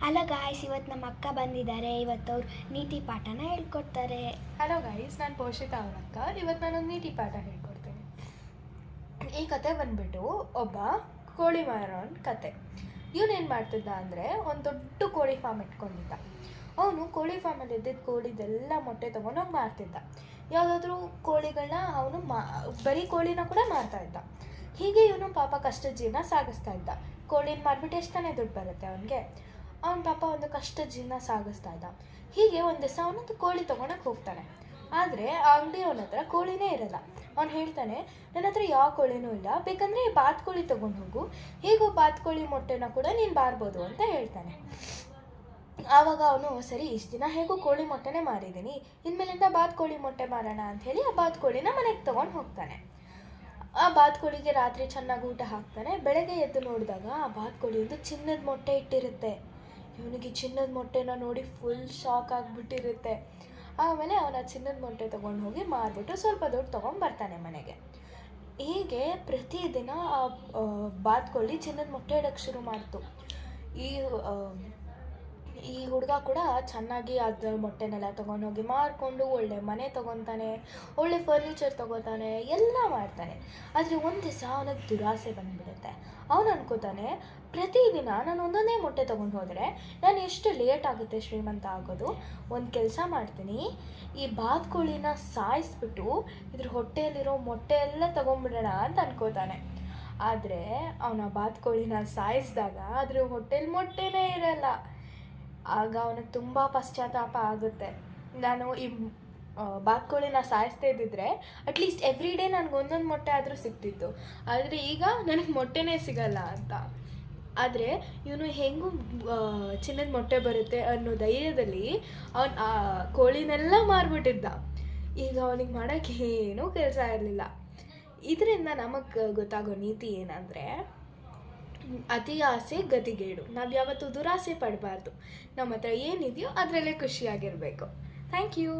Hello guys, ಇವತ್ತು ನಮ್ಮ ಅಕ್ಕ ಬಂದಿದ್ದಾರೆ. ಇವತ್ತು ಅವ್ರು ನೀತಿ ಪಾಠನ ಹೇಳ್ಕೊಡ್ತಾರೆ. ಹಲೋ ಗೈಸ್, ನಾನು ಪೋಷಿತಾ ಅವ್ರ ಅಕ್ಕ. ಇವತ್ತು ನಾನೊಂದು ನೀತಿ ಪಾಠ ಹೇಳ್ಕೊಡ್ತೇನೆ. ಈ ಕತೆ ಬಂದ್ಬಿಟ್ಟು ಒಬ್ಬ ಕೋಳಿ ಮಾರೋನ್ ಕತೆ. ಇವನೇನು ಮಾಡ್ತಿದ್ದ ಅಂದರೆ ಒಂದು ದೊಡ್ಡ ಕೋಳಿ ಫಾರ್ಮ್ ಇಟ್ಕೊಂಡಿದ್ದ. ಅವನು ಕೋಳಿ ಫಾರ್ಮಲ್ಲಿ ಇದ್ದಿದ್ದ ಕೋಳಿದೆಲ್ಲ ಮೊಟ್ಟೆ ತೊಗೊಂಡೋಗಿ ಮಾರ್ತಿದ್ದ. ಯಾವುದಾದ್ರೂ ಕೋಳಿಗಳನ್ನ ಅವನು ಬರೀ ಕೋಳಿನ ಕೂಡ ಮಾರ್ತಾ ಇದ್ದ. ಹೀಗೆ ಇವನು ಪಾಪ ಕಷ್ಟದ ಜೀವನ ಸಾಗಿಸ್ತಾ ಇದ್ದ. ಕೋಳಿನ ಮಾರ್ಬಿಟ್ಟು ಎಷ್ಟು ತಾನೇ ದುಡ್ಡು ಬರುತ್ತೆ ಅವನಿಗೆ. ಅವನ ಪಾಪ ಒಂದು ಕಷ್ಟದ ಜೀವನ ಸಾಗಿಸ್ತಾ ಇದ್ದ. ಹೀಗೆ ಒಂದು ದಿವಸ ಅವನೊಂದು ಕೋಳಿ ತೊಗೊಳಕ್ಕೆ ಹೋಗ್ತಾನೆ. ಆದರೆ ಆ ಅಂಗಡಿಯವನ ಹತ್ರ ಕೋಳಿನೇ ಇರಲ್ಲ. ಅವ್ನು ಹೇಳ್ತಾನೆ, ನನ್ನ ಹತ್ರ ಯಾವ ಕೋಳಿನೂ ಇಲ್ಲ, ಬೇಕಂದರೆ ಬಾತುಕೋಳಿ ತೊಗೊಂಡು ಹೋಗು, ಹೇಗೋ ಬಾತುಕೋಳಿ ಮೊಟ್ಟೆನ ಕೂಡ ನೀನು ಬಾರ್ಬೋದು ಅಂತ ಹೇಳ್ತಾನೆ. ಆವಾಗ ಅವನು, ಸರಿ ಇಷ್ಟು ದಿನ ಹೇಗೋ ಕೋಳಿ ಮೊಟ್ಟೆನೇ ಮಾರಿದ್ದೀನಿ, ಇನ್ಮೇಲಿಂದ ಬಾತುಕೋಳಿ ಮೊಟ್ಟೆ ಮಾರೋಣ ಅಂಥೇಳಿ ಆ ಬಾತುಕೋಳಿನ ಮನೆಗೆ ತೊಗೊಂಡು ಹೋಗ್ತಾನೆ. ಆ ಬಾತುಕೋಳಿಗೆ ರಾತ್ರಿ ಚೆನ್ನಾಗಿ ಊಟ ಹಾಕ್ತಾನೆ. ಬೆಳಗ್ಗೆ ಎದ್ದು ನೋಡಿದಾಗ ಆ ಬಾತುಕೋಳಿ ಒಂದು ಚಿನ್ನದ ಮೊಟ್ಟೆ ಇಟ್ಟಿರುತ್ತೆ. ಇವನಿಗೆ ಚಿನ್ನದ ಮೊಟ್ಟೆನ ನೋಡಿ ಫುಲ್ ಶಾಕ್ ಆಗಿಬಿಟ್ಟಿರುತ್ತೆ. ಆಮೇಲೆ ಅವನ ಚಿನ್ನದ ಮೊಟ್ಟೆ ತೊಗೊಂಡು ಹೋಗಿ ಮಾರ್ಬಿಟ್ಟು ಸ್ವಲ್ಪ ದುಡ್ಡು ತೊಗೊಂಡ್ಬರ್ತಾನೆ ಮನೆಗೆ. ಹೀಗೆ ಪ್ರತಿದಿನ ಆ ಬಾತುಕೋಳಿ ಚಿನ್ನದ ಮೊಟ್ಟೆ ಇಡೋಕ್ಕೆ ಶುರು ಮಾಡ್ತು. ಈ ಹುಡುಗ ಕೂಡ ಚೆನ್ನಾಗಿ ಅದ್ರ ಮೊಟ್ಟೆನೆಲ್ಲ ತೊಗೊಂಡೋಗಿ ಮಾರಿಕೊಂಡು ಒಳ್ಳೆ ಮನೆ ತೊಗೊತಾನೆ, ಒಳ್ಳೆ ಫರ್ನಿಚರ್ ತೊಗೋತಾನೆ, ಎಲ್ಲ ಮಾಡ್ತಾನೆ. ಆದರೆ ಒಂದು ದಿವಸ ಅವನಿಗೆ ದುರಾಸೆ ಬಂದುಬಿಡುತ್ತೆ. ಅವನು ಅನ್ಕೋತಾನೆ, ಪ್ರತಿದಿನ ನಾನು ಒಂದೊಂದೇ ಮೊಟ್ಟೆ ತೊಗೊಂಡು ಹೋದರೆ ನಾನು ಎಷ್ಟು ಲೇಟ್ ಆಗುತ್ತೆ ಶ್ರೀಮಂತ ಆಗೋದು. ಒಂದು ಕೆಲಸ ಮಾಡ್ತೀನಿ, ಈ ಬಾತುಕೋಳಿನ ಸಾಯಿಸ್ಬಿಟ್ಟು ಇದ್ರ ಹೊಟ್ಟೆಯಲ್ಲಿರೋ ಮೊಟ್ಟೆ ಎಲ್ಲ ತೊಗೊಂಡ್ಬಿಡೋಣ ಅಂತ ಅನ್ಕೋತಾನೆ. ಆದರೆ ಅವನ ಬಾತುಕೋಳಿನ ಸಾಯಿಸಿದಾಗ ಅದ್ರ ಹೊಟ್ಟೆಲಿ ಮೊಟ್ಟೆನೇ ಇರಲ್ಲ. ಆಗ ಅವನಿಗೆ ತುಂಬ ಪಶ್ಚಾತ್ತಾಪ ಆಗುತ್ತೆ. ನಾನು ಈ ಬಾತುಕೋಳಿನ ಸಾಯಿಸ್ತಾ ಇದ್ದಿದ್ರೆ ಅಟ್ಲೀಸ್ಟ್ ಎವ್ರಿ ಡೇ ನನಗೆ ಒಂದೊಂದು ಮೊಟ್ಟೆ ಆದರೂ ಸಿಗ್ತಿತ್ತು. ಆದರೆ ಈಗ ನನಗೆ ಮೊಟ್ಟೆನೇ ಸಿಗಲ್ಲ ಅಂತ. ಆದರೆ ಇವನು ಹೆಂಗೂ ಚಿನ್ನದ ಮೊಟ್ಟೆ ಬರುತ್ತೆ ಅನ್ನೋ ಧೈರ್ಯದಲ್ಲಿ ಅವನು ಆ ಕೋಳಿನೆಲ್ಲ ಮಾರ್ಬಿಟ್ಟಿದ್ದ. ಈಗ ಅವನಿಗೆ ಮಾಡೋಕ್ಕೆ ಏನೂ ಕೆಲಸ ಇರಲಿಲ್ಲ. ಇದರಿಂದ ನಮಗೆ ಗೊತ್ತಾಗೋ ನೀತಿ ಏನಂದರೆ, ಅತಿ ಆಸೆ ಗತಿಗೇಡು. ನಾವು ಯಾವತ್ತೂ ದುರಾಸೆ ಪಡಬಾರ್ದು. ನಮ್ಮ ಹತ್ರ ಏನಿದೆಯೋ ಅದರಲ್ಲೇ ಖುಷಿಯಾಗಿರಬೇಕು. Thank you.